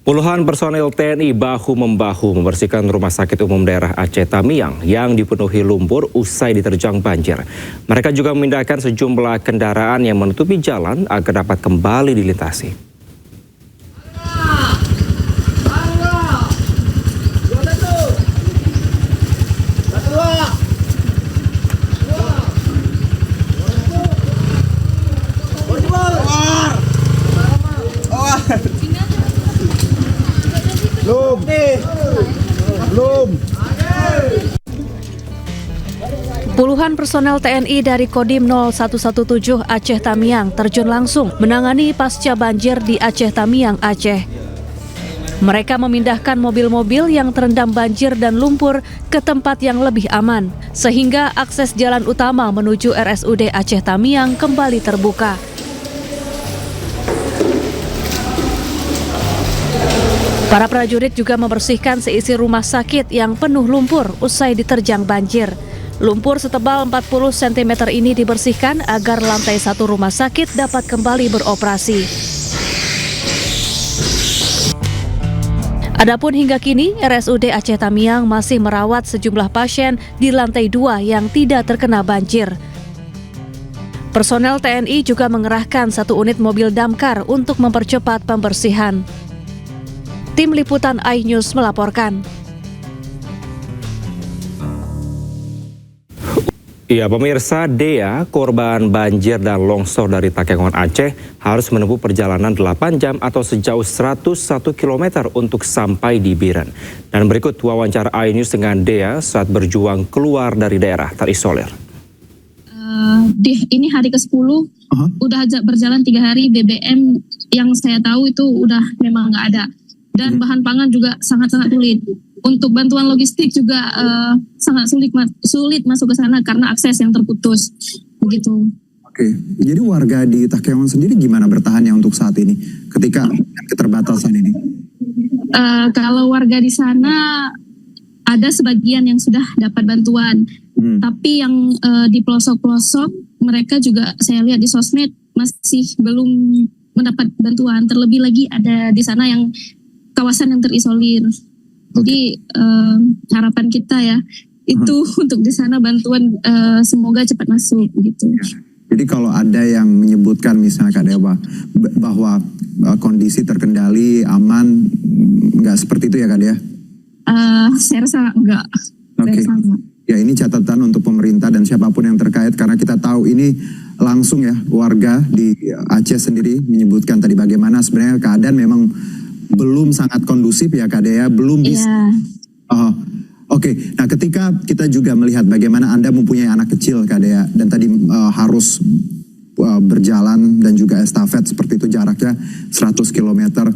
Puluhan personel TNI bahu-membahu membersihkan rumah sakit umum daerah Aceh Tamiang yang dipenuhi lumpur usai diterjang banjir. Mereka juga memindahkan sejumlah kendaraan yang menutupi jalan agar dapat kembali dilintasi. Puluhan personel TNI dari Kodim 0117 Aceh Tamiang terjun langsung menangani pasca banjir di Aceh Tamiang, Aceh. Mereka memindahkan mobil-mobil yang terendam banjir dan lumpur ke tempat yang lebih aman, sehingga akses jalan utama menuju RSUD Aceh Tamiang kembali terbuka. Para prajurit juga membersihkan seisi rumah sakit yang penuh lumpur usai diterjang banjir. Lumpur setebal 40 cm ini dibersihkan agar lantai 1 rumah sakit dapat kembali beroperasi. Adapun hingga kini, RSUD Aceh Tamiang masih merawat sejumlah pasien di lantai 2 yang tidak terkena banjir. Personel TNI juga mengerahkan 1 unit mobil damkar untuk mempercepat pembersihan. Tim Liputan iNews melaporkan. Ya, pemirsa, Dea, korban banjir dan longsor dari Takengon Aceh, harus menempuh perjalanan 8 jam atau sejauh 101 km untuk sampai di Biren. Dan berikut wawancara iNews dengan Dea saat berjuang keluar dari daerah terisolir. Ini hari ke-10, udah berjalan 3 hari, BBM yang saya tahu itu udah memang nggak ada. Dan bahan pangan juga sangat-sangat sulit. Untuk bantuan logistik juga sangat sulit masuk ke sana karena akses yang terputus. Begitu. Oke, jadi warga di Takengon sendiri gimana bertahannya untuk saat ini ketika keterbatasan ini? Kalau warga di sana ada sebagian yang sudah dapat bantuan, tapi yang di pelosok-pelosok mereka juga saya lihat di sosmed masih belum mendapat bantuan. Terlebih lagi ada di sana yang kawasan yang terisolir. Jadi harapan kita ya itu untuk di sana bantuan semoga cepat masuk gitu. Jadi kalau ada yang menyebutkan misalnya Kak Dewa bahwa kondisi terkendali aman, nggak seperti itu ya Kak Dea? Saya rasa enggak. Oke. Ya, ini catatan untuk pemerintah dan siapapun yang terkait karena kita tahu ini langsung ya warga di Aceh sendiri menyebutkan tadi bagaimana sebenarnya keadaan memang belum sangat kondusif ya Kak Dea, belum bisa. Oke. Nah ketika kita juga melihat bagaimana Anda mempunyai anak kecil Kak Dea dan tadi harus berjalan dan juga estafet seperti itu jaraknya 100 km.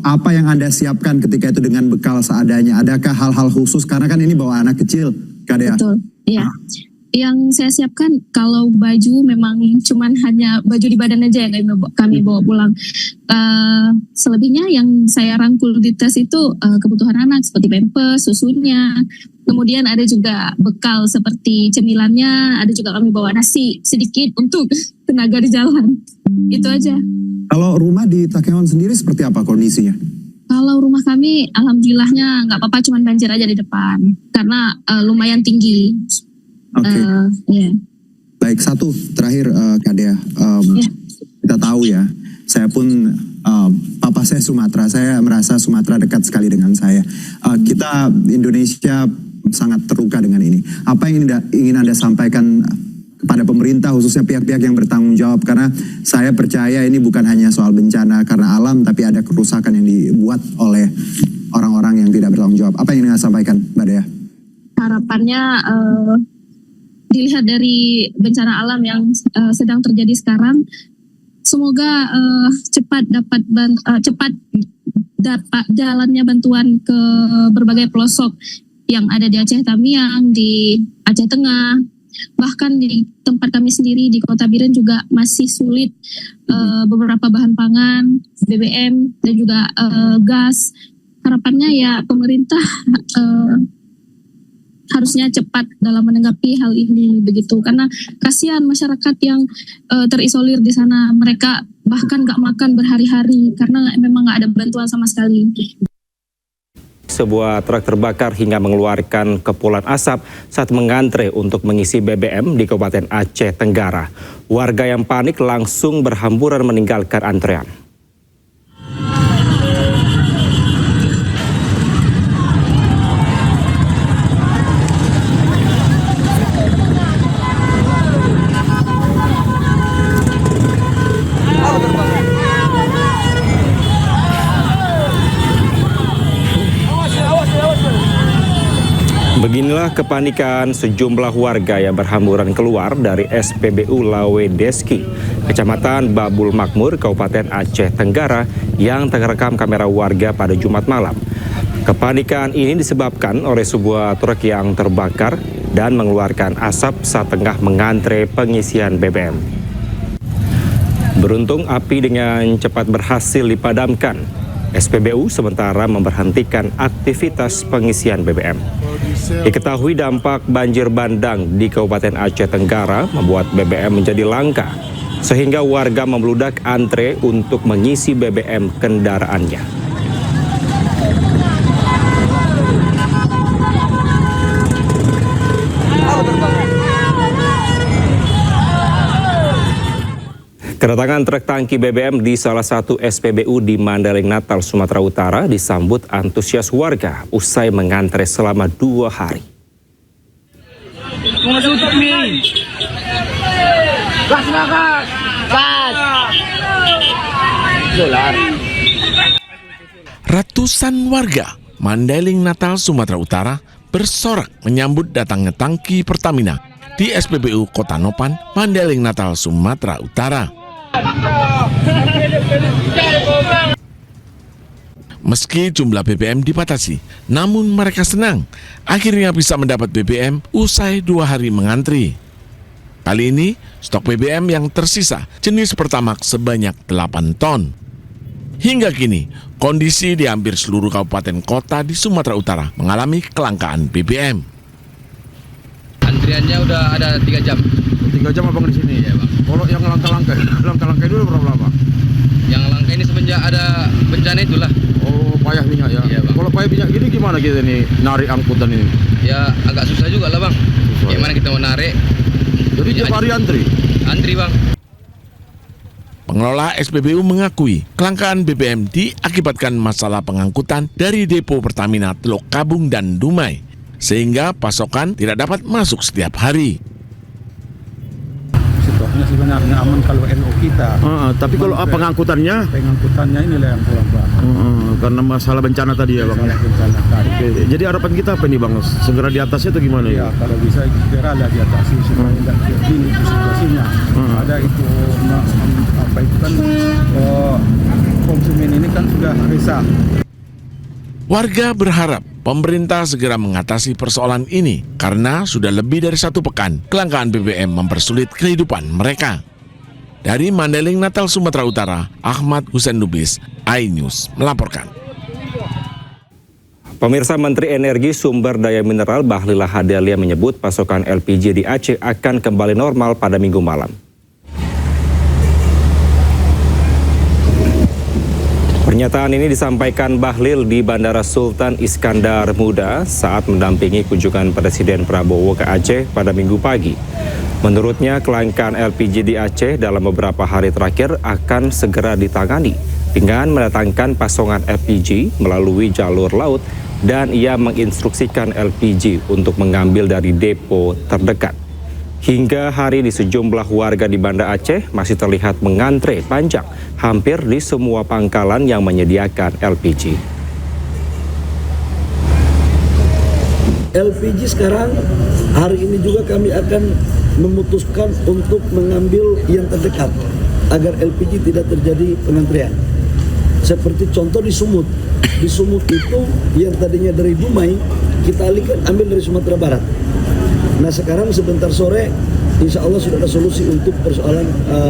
Apa yang Anda siapkan ketika itu dengan bekal seadanya? Adakah hal-hal khusus karena kan ini bawa anak kecil Kak Dea? Betul, iya. Yang saya siapkan kalau baju memang cuman hanya baju di badan aja yang kami bawa pulang. Selebihnya yang saya rangkul di tes itu kebutuhan anak seperti pampers, susunya. Kemudian ada juga bekal seperti cemilannya, ada juga kami bawa nasi sedikit untuk tenaga di jalan. Itu aja. Kalau rumah di Takengon sendiri seperti apa kondisinya? Kalau rumah kami alhamdulillahnya nggak apa-apa, cuman banjir aja di depan karena lumayan tinggi. Oke. Baik, satu terakhir Kak Dea, kita tahu ya, saya pun papa saya Sumatera, saya merasa Sumatera dekat sekali dengan saya. Kita Indonesia sangat terluka dengan ini. Apa yang ingin Anda sampaikan kepada pemerintah khususnya pihak-pihak yang bertanggung jawab karena saya percaya ini bukan hanya soal bencana karena alam tapi ada kerusakan yang dibuat oleh orang-orang yang tidak bertanggung jawab. Apa yang ingin Anda sampaikan Mbak Dea? Harapannya dilihat dari bencana alam yang sedang terjadi sekarang, semoga cepat dapat jalannya bantuan ke berbagai pelosok yang ada di Aceh Tamiang, di Aceh Tengah, bahkan di tempat kami sendiri di Kota Biren juga masih sulit beberapa bahan pangan, BBM dan juga gas. Harapannya ya pemerintah harusnya cepat dalam menanggapi hal ini begitu, karena kasihan masyarakat yang terisolir di sana, mereka bahkan nggak makan berhari-hari karena memang nggak ada bantuan sama sekali. Sebuah truk terbakar hingga mengeluarkan kepulan asap saat mengantre untuk mengisi BBM di Kabupaten Aceh Tenggara. Warga yang panik langsung berhamburan meninggalkan antrean. Beginilah kepanikan sejumlah warga yang berhamburan keluar dari SPBU Lawedeski, Kecamatan Babul Makmur, Kabupaten Aceh Tenggara yang terekam kamera warga pada Jumat malam. Kepanikan ini disebabkan oleh sebuah truk yang terbakar dan mengeluarkan asap saat tengah mengantre pengisian BBM. Beruntung api dengan cepat berhasil dipadamkan. SPBU sementara memberhentikan aktivitas pengisian BBM. Diketahui dampak banjir bandang di Kabupaten Aceh Tenggara membuat BBM menjadi langka, sehingga warga membludak antre untuk mengisi BBM kendaraannya. Kedatangan truk tangki BBM di salah satu SPBU di Mandailing Natal, Sumatera Utara disambut antusias warga usai mengantre selama 2 hari. Ratusan warga Mandailing Natal, Sumatera Utara bersorak menyambut datangnya tangki Pertamina di SPBU Kota Nopan, Mandailing Natal, Sumatera Utara. Meski jumlah BBM dibatasi, namun mereka senang akhirnya bisa mendapat BBM usai 2 hari mengantri. Kali ini, stok BBM yang tersisa jenis Pertamax sebanyak 8 ton. Hingga kini, kondisi di hampir seluruh kabupaten kota di Sumatera Utara mengalami kelangkaan BBM. Antriannya udah ada 3 jam. 3 jam abang di sini ya bang. Kalau yang langka-langka dulu berapa lama? Yang langka ini semenjak ada bencana itulah. Oh, payah minyak ya. Iya, bang. Kalau payah minyak gini gimana kita nih narik angkutan ini? Ya agak susah juga lah bang. Susah. Gimana kita mau narik? Jadi tiap hari antri? Antri bang. Pengelola SPBU mengakui kelangkaan BBM diakibatkan masalah pengangkutan dari depo Pertamina Teluk Kabung dan Dumai, sehingga pasokan tidak dapat masuk setiap hari. Situasinya sebenarnya aman kalau NO kita. Tapi kalau pengangkutannya Inilah yang kurang bang. karena masalah bencana tadi ya bang. Bencana tadi. Oke, jadi harapan kita apa nih bang? Segera di atasnya atau gimana Ya kalau bisa segera lah diatasi supaya tidak begini situasinya. Ada itu apa itu kan konsumen ini kan sudah resah. Warga berharap pemerintah segera mengatasi persoalan ini karena sudah lebih dari 1 pekan kelangkaan BBM mempersulit kehidupan mereka. Dari Mandailing Natal, Sumatera Utara, Ahmad Hussein Lubis, iNews melaporkan. Pemirsa, Menteri Energi Sumber Daya Mineral Bahlil Lahadalia menyebut pasokan LPG di Aceh akan kembali normal pada Minggu malam. Pernyataan ini disampaikan Bahlil di Bandara Sultan Iskandar Muda saat mendampingi kunjungan Presiden Prabowo ke Aceh pada Minggu pagi. Menurutnya, kelangkaan LPG di Aceh dalam beberapa hari terakhir akan segera ditangani dengan mendatangkan pasokan LPG melalui jalur laut, dan ia menginstruksikan LPG untuk mengambil dari depo terdekat. Hingga hari ini sejumlah warga di Banda Aceh masih terlihat mengantre panjang hampir di semua pangkalan yang menyediakan LPG. LPG sekarang hari ini juga kami akan memutuskan untuk mengambil yang terdekat agar LPG tidak terjadi pengantrian. Seperti contoh di Sumut. Di Sumut itu yang tadinya dari Dumai kita alihkan ambil dari Sumatera Barat. Nah sekarang sebentar sore insya Allah sudah ada solusi untuk persoalan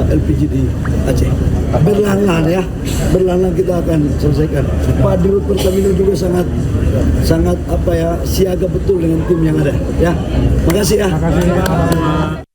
LPG di Aceh. Berlahan-lahan ya, berlahan-lahan kita akan selesaikan. Pak Dirut Pertamina juga sangat sangat siaga betul dengan tim yang ada. Ya, makasih ya.